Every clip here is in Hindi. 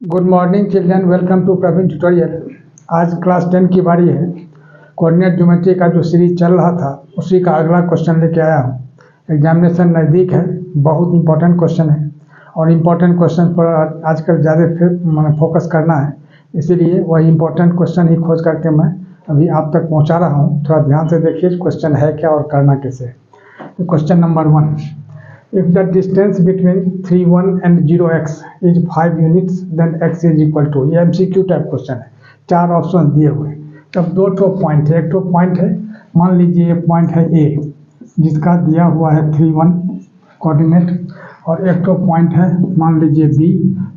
Good morning children, welcome to Praveen tutorial. आज क्लास 10 की बारी है। कोऑर्डिनेट ज्योमेट्री का जो सीरीज चल रहा था उसी का अगला क्वेश्चन लेके आया हूँ। एग्जामिनेशन नज़दीक है, बहुत इंपॉर्टेंट क्वेश्चन है और इम्पोर्टेंट क्वेश्चन पर आजकल ज़्यादा फोकस करना है, इसीलिए वही इम्पोर्टेंट क्वेश्चन ही खोज करके मैं अभी आप तक पहुँचा रहा हूँ। थोड़ा ध्यान से देखिए क्वेश्चन है क्या और करना कैसे है। तो question number 1, if the distance between 3, 1 and 0x is 5 units then x is equal to, ये MCQ टाइप क्वेश्चन है। 4 ऑप्शन दिए हुए हैं। तब दो ठो पॉइंट है, एक ठो पॉइंट है, मान लीजिए पॉइंट है A जिसका दिया हुआ है 3, 1 कोऑर्डिनेट, और एक ठो पॉइंट है मान लीजिए B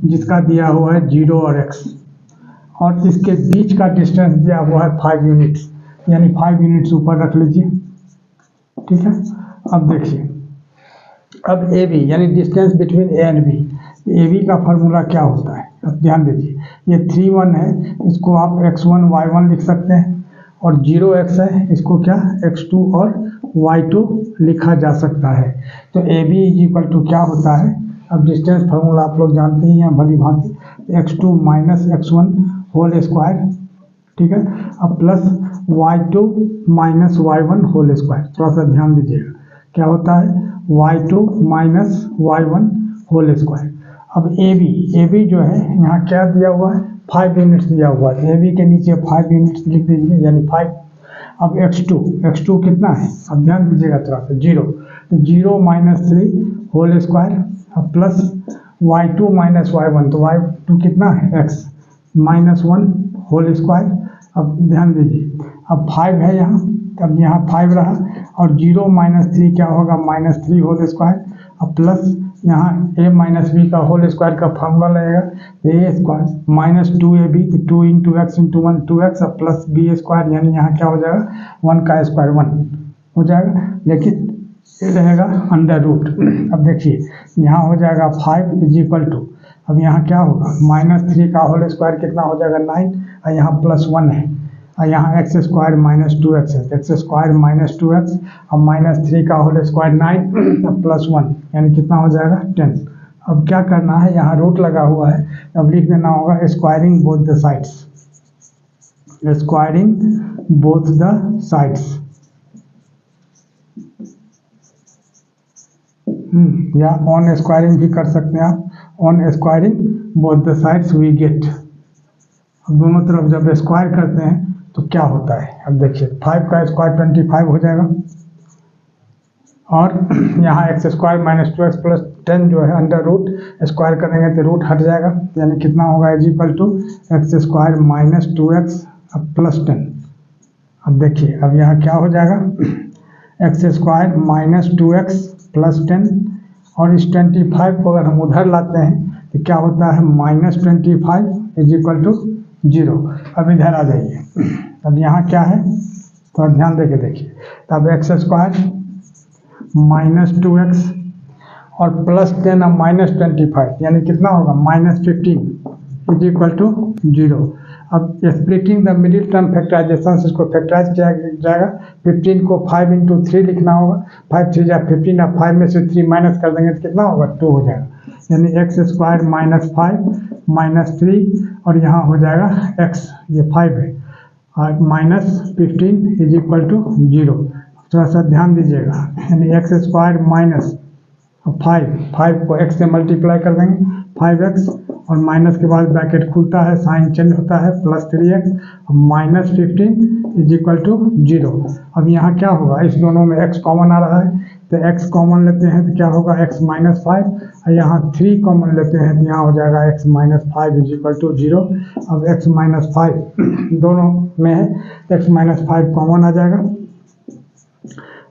जिसका दिया हुआ है 0 और x, और इसके बीच का डिस्टेंस दिया हुआ है 5 यूनिट्स, यानी 5 यूनिट्स ऊपर रख लीजिए। ठीक है, अब देखिए, अब ए बी यानी distance between A and B, A B का फार्मूला क्या होता है। अब ध्यान दीजिए, ये 3, 1 है, इसको आप x1 y1 लिख सकते हैं, और 0x है, इसको क्या x2 और y2 लिखा जा सकता है। तो A B is equal to क्या होता है, अब डिस्टेंस फार्मूला आप लोग जानते ही हैं भली भांति, x2 minus x1 whole square, ठीक है, अब plus y2 minus y1 whole square. थोड़ा सा ध्यान दीजिएगा, क्या होता है y2 minus y1 whole square. अब ए बी जो है यहाँ क्या दिया हुआ है, 5 यूनिट्स दिया हुआ है, ए बी के नीचे 5 यूनिट्स लिख दीजिए यानी 5। अब x2 कितना है, अब ध्यान दीजिएगा थोड़ा सा, 0 माइनस 3 होल स्क्वायर, अब प्लस y2 माइनस y1, तो y2 कितना है x माइनस 1 होल स्क्वायर। अब ध्यान दीजिए, अब 5 है यहाँ, अब यहाँ 5 रहा, और 0 माइनस 3 क्या होगा, माइनस 3 होल स्क्वायर, अब प्लस यहाँ a माइनस बी का होल स्क्वायर का फॉर्मूला लगेगा, A square minus 2ab, 2 into X into 1 2x, अब प्लस बी स्क्वायर, यानी यहाँ क्या हो जाएगा 1 का स्क्वायर 1 हो जाएगा, लेकिन ये रहेगा अंडर रूट। अब देखिए यहाँ हो जाएगा 5 इज इक्वल टू, अब यहाँ क्या होगा माइनस 3 का होल स्क्वायर कितना हो जाएगा 9, और यहाँ प्लस 1 है, और यहाँ एक्स स्क्वायर माइनस 2x है, एक्स स्क्वायर माइनस 2x, और माइनस 3 का होल स्क्वायर 9 प्लस 1 यानी कितना हो जाएगा 10। अब क्या करना है, यहाँ रूट लगा हुआ है, अब लिख देना होगा squaring both the sides, squaring both the sides, या ऑन स्क्वायरिंग भी कर सकते हैं आप, on squaring both the sides we get. अब दोनों तरफ जब स्क्वायर करते हैं तो क्या होता है, अब देखिए 5 का स्क्वायर 25 हो जाएगा, और यहाँ x square minus 2x plus 10 जो है अंडर रूट स्क्वायर करेंगे तो रूट हट जाएगा, यानी कितना होगा is equal to x square minus 2x अब प्लस 10। अब देखिए, अब यहाँ क्या हो जाएगा x square minus 2x plus 10, और इस 25 को अगर हम उधर लाते हैं तो क्या होता है माइनस 25 इज इक्वल टू 0। अब इधर आ जाइए, अब यहाँ क्या है तो ध्यान देके देखिए, तब एक्स स्क्वायर माइनस 2x और प्लस 10 और माइनस 25 यानी कितना होगा माइनस 15 इज इक्वल टू 0। अब splitting the middle term factorisation से इसको फैक्टराइज किया जाएगा, 15 को 5 इंटू 3 लिखना होगा, 5 3 15, अब 5 में से 3 माइनस कर देंगे तो कितना होगा 2 हो जाएगा, यानी एक्स स्क्वायर माइनस 5 माइनस 3, और यहाँ हो जाएगा x, ये 5 है, और माइनस 15 इज इक्वल टू 0। थोड़ा सा ध्यान दीजिएगा, यानी एक्स स्क्वायर माइनस 5 को x से मल्टीप्लाई कर देंगे 5x, और माइनस के बाद ब्रैकेट खुलता है, साइन चेंज होता है, plus 3x minus 15 is equal to 0। अब यहाँ क्या होगा, इस दोनों में x कॉमन आ रहा है तो x कॉमन लेते हैं तो क्या होगा x माइनस 5, और यहाँ 3 कॉमन लेते हैं तो यहाँ हो जाएगा x minus 5 is equal to 0। अब x माइनस 5 दोनों में है, x माइनस 5 कॉमन आ जाएगा,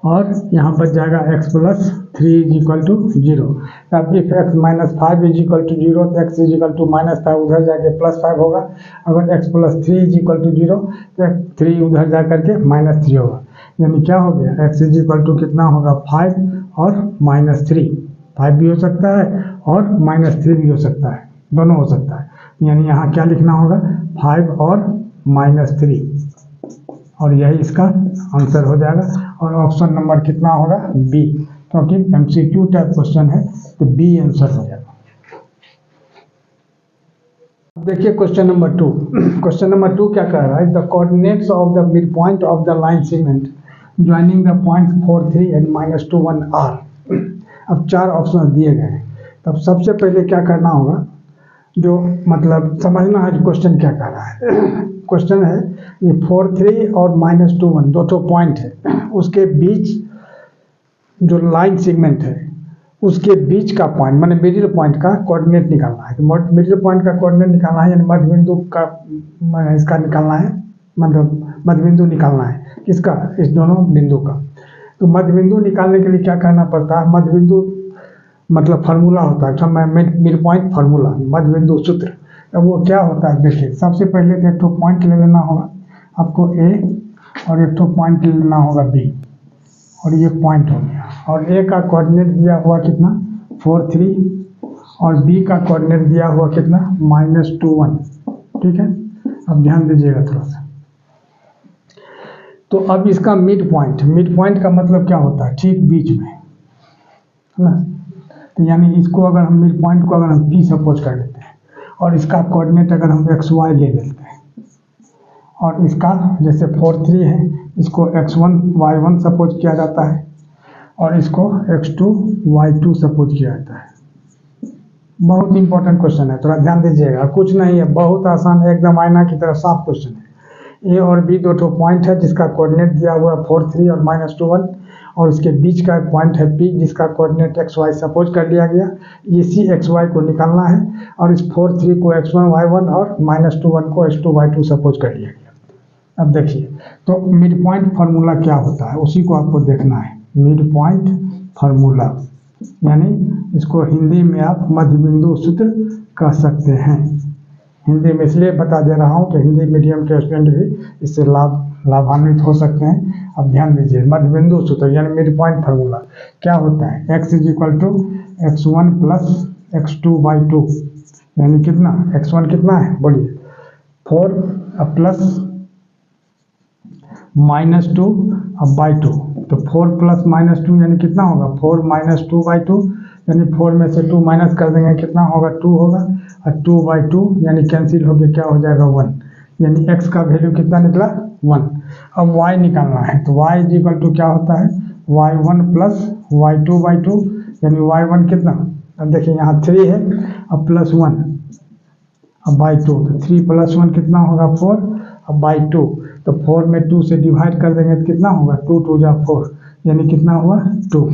और यहाँ बच जाएगा x plus 3 is equal to 0। अब if x minus 5 is equal to 0 तो x is equal to minus 5 उधर जाके प्लस 5 होगा, अगर x plus 3 is equal to 0 तो 3 उधर जा करके माइनस 3 होगा, यानी क्या हो गया x इज इक्वल टू कितना होगा 5 और माइनस 3, 5 भी हो सकता है और माइनस 3 भी हो सकता है, दोनों हो सकता है, यानी यहाँ क्या लिखना होगा 5 और माइनस 3, और यही इसका आंसर हो जाएगा। और ऑप्शन नंबर कितना होगा बी, क्योंकि MCQ टाइप क्वेश्चन है तो बी आंसर हो जाएगा। देखिए क्वेश्चन नंबर 2। क्वेश्चन नंबर 2 क्या कह रहा है, the coordinates of the mid point of the line segment joining the points 4, 3 and -2, 1 are. अब 4 ऑप्शन दिए गए हैं। तब सबसे पहले क्या करना होगा, जो मतलब समझना है क्वेश्चन क्या कह रहा है। क्वेश्चन है ये 4, 3 और -2, 1 दो पॉइंट है, उसके बीच जो लाइन सेगमेंट है उसके बीच का पॉइंट माने मिडिल पॉइंट का कोऑर्डिनेट निकालना है। तो मिडिल पॉइंट का कोऑर्डिनेट निकालना है यानी मध्य बिंदु का इसका निकालना है, मतलब मध्य बिंदु निकालना है किसका, इस दोनों बिंदु का। तो मध्य बिंदु निकालने के लिए क्या करना पड़ता है, मध्य बिंदु मतलब फार्मूला होता है, मिड पॉइंट फार्मूला, मध्य बिंदु सूत्र। अब वो क्या होता है देखिए, सबसे पहले तो एक तो पॉइंट ले लेना होगा आपको ए, और एक तो पॉइंट ले लेना होगा बी, और ये पॉइंट हो गया। और ए का कोऑर्डिनेट दिया हुआ कितना 4, 3 और बी का कोऑर्डिनेट दिया हुआ कितना -2, 1। ठीक है, अब ध्यान दीजिएगा थोड़ा सा। तो अब इसका मिड पॉइंट का मतलब क्या होता है, ठीक बीच में, है ना। तो यानी इसको अगर हम मिड पॉइंट को अगर हम पी सपोज कर लेते हैं, और इसका कोऑर्डिनेट अगर हम XY ले लेते हैं, और इसका जैसे 4, 3 है, इसको X1, Y1 सपोज किया जाता है, और इसको X2, Y2 सपोज किया जाता है। बहुत इंपॉर्टेंट क्वेश्चन है, थोड़ा ध्यान दीजिएगा। कुछ नहीं है, बहुत आसान है, एकदम आईना की तरह साफ क्वेश्चन है। ए और बी दो पॉइंट है जिसका कोऑर्डिनेट दिया हुआ है 4, 3 और -2, 1, और उसके बीच का एक पॉइंट है P जिसका कोऑर्डिनेट XY सपोज कर लिया गया। इसी XY को निकालना है, और इस 4, 3 को X1, Y1 और -2, 1 को X2, Y2 सपोज कर लिया गया। अब देखिए, तो मिड पॉइंट फार्मूला क्या होता है उसी को आपको देखना है। मिड पॉइंट फार्मूला यानी इसको हिंदी में आप मध्य बिंदु सूत्र कह सकते हैं। हिंदी में इसलिए बता दे रहा हूँ कि हिंदी मीडियम के स्टूडेंट भी इससे लाभान्वित हो सकते हैं। अब ध्यान दीजिए, मध्य बिंदु सूत्र यानी मिड पॉइंट फार्मूला क्या होता है, x = x1 + x2/2 यानी कितना, x1 कितना है बोलिए 4 प्लस -2/2। तो 4 + -2 यानी कितना होगा 4 - 2/2, यानी 4 में से 2 माइनस कर देंगे कितना होगा 2 होगा, और 2/2 यानी कैंसिल हो गया, क्या हो जाएगा 1, यानी x का वैल्यू कितना निकला 1। अब y निकालना है, तो y = क्या होता है y1 + y2/2 यानी y1 कितना, अब देखिए यहाँ 3 है, अब +1 अब /2, तो 3 + 1 कितना होगा 4, अब /2, तो 4 में 2 से डिवाइड कर देंगे तो कितना होगा 2 × 2 = 4 यानी कितना हुआ 2।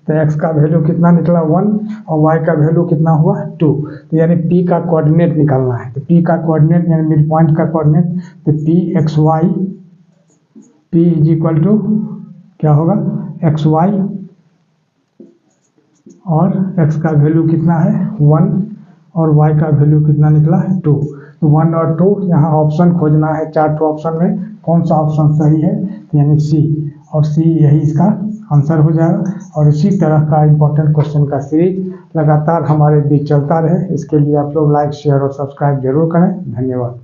तो x का वैल्यू कितना निकला 1 और y का वैल्यू कितना हुआ 2। तो यानी p का कोऑर्डिनेट निकालना है, तो p का कोऑर्डिनेट यानी मिड पॉइंट का कोऑर्डिनेट, तो p क्या होगा xy, और x का वैल्यू कितना है 1 और y का वैल्यू कितना निकला 2। तो 1 और 2 यहाँ ऑप्शन खोजना है, 4 ऑप्शन में कौन सा ऑप्शन सही है, तो यानी C, और C यही इसका आंसर हो जाएगा। और इसी तरह का इंपॉर्टेंट क्वेश्चन का सीरीज लगातार हमारे बीच चलता रहे, इसके लिए आप लोग लाइक, शेयर और सब्सक्राइब जरूर करें। धन्यवाद।